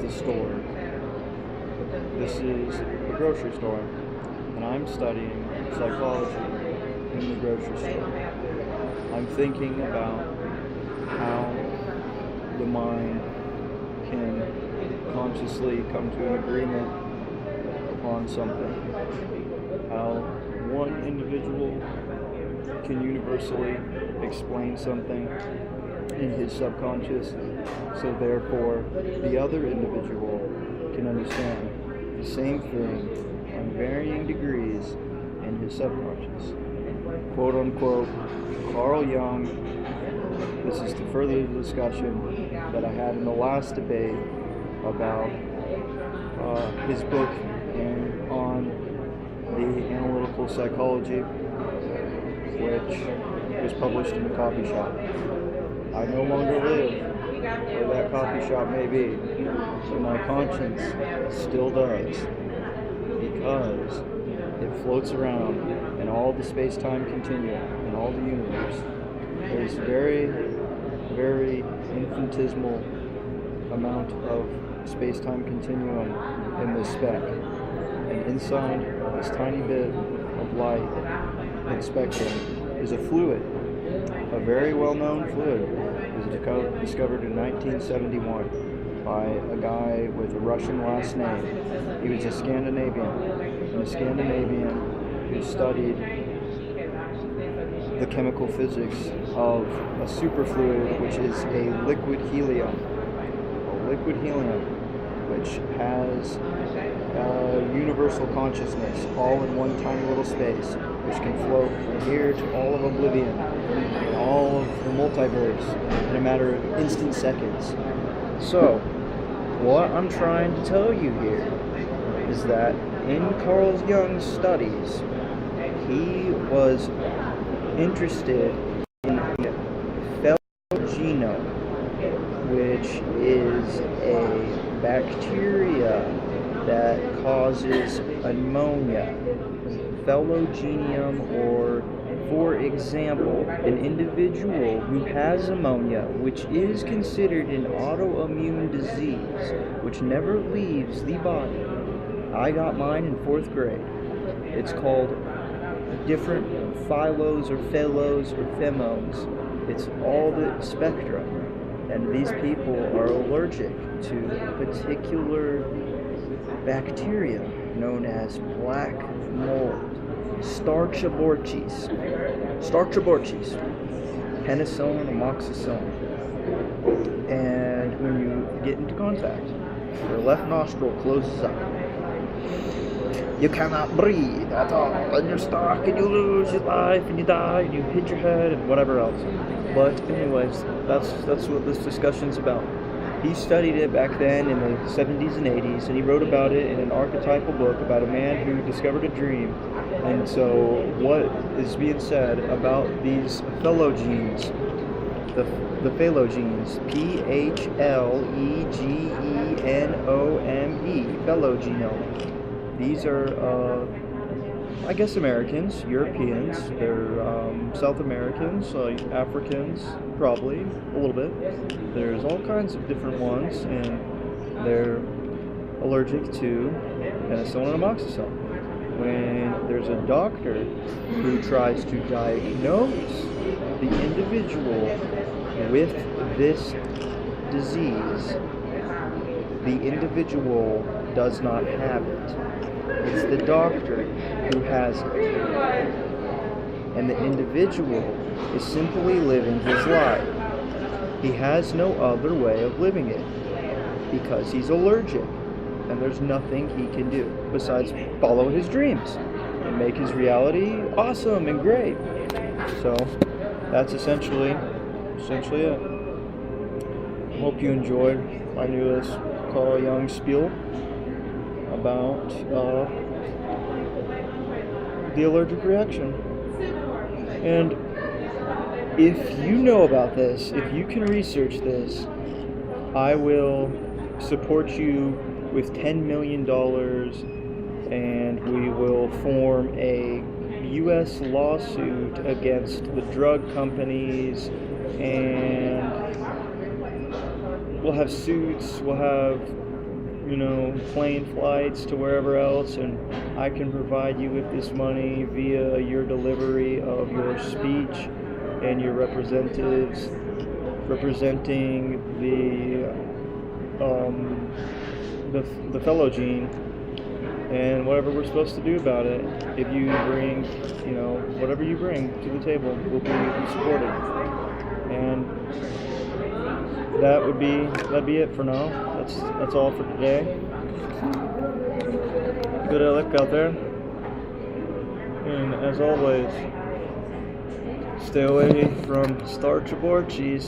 the store. This is a grocery store, and I'm studying psychology in the grocery store. I'm thinking about how the mind can consciously come to an agreement upon something. How one individual can universally explain something in his subconscious, so therefore the other individual can understand the same thing on varying degrees in his subconscious. Quote unquote, Carl Jung. This is to further the discussion that I had in the last debate about his book on the analytical psychology, which was published in a coffee shop. I no longer live where that coffee shop may be, but my conscience still does, because it floats around in all the space-time continuum, in all the universe. There's very, very infinitesimal amount of space-time continuum in this speck. And inside this tiny bit of light and spectrum is a fluid, a very well-known fluid. It was discovered in 1971 by a guy with a Russian last name. He was a Scandinavian who studied the chemical physics of a superfluid, which is a liquid helium. A liquid helium, which has universal consciousness all in one tiny little space, which can float from here to all of oblivion, and all of the multiverse in a matter of instant seconds. So, what I'm trying to tell you here is that in Carl Jung's studies, he was interested in the phlegome, which is a bacteria that causes pneumonia. Phlegonium, or for example, an individual who has pneumonia, which is considered an autoimmune disease, which never leaves the body. I got mine in 4th grade. It's called different phylos or phelos or phemones. It's all the spectrum. And these people are allergic to a particular bacteria known as black mold, stachybotry, penicillin, amoxicillin. And when you get into contact, your left nostril closes up. You cannot breathe at all, and you're stuck, and you lose your life, and you die, and you hit your head, and whatever else. But anyways, that's what this discussion's about. He studied it back then in the 70s and 80s, and he wrote about it in an archetypal book about a man who discovered a dream. And so what is being said about these phelogenes, the phelogenes, Phlegene, phelogenome. These are, I guess, Americans, Europeans, they're South Americans, Africans, probably, a little bit. There's all kinds of different ones, and they're allergic to penicillin and amoxicillin. When there's a doctor who tries to diagnose the individual with this disease, the individual does not have it. It's the doctor who has it. And the individual is simply living his life. He has no other way of living it because he's allergic. And there's nothing he can do besides follow his dreams and make his reality awesome and great. So that's essentially it. Hope you enjoyed my newest Carl Jung spiel about the allergic reaction. And if you know about this, if you can research this, I will support you with $10 million, and we will form a U.S. lawsuit against the drug companies, and we'll have suits, we'll have plane flights to wherever else, and I can provide you with this money via your delivery of your speech and your representatives representing the fellow gene, and whatever we're supposed to do about it. If you bring, whatever you bring to the table will be supported. And that'd be it for now. That's all for today. Good luck out there. And as always, stay away from stachybotry.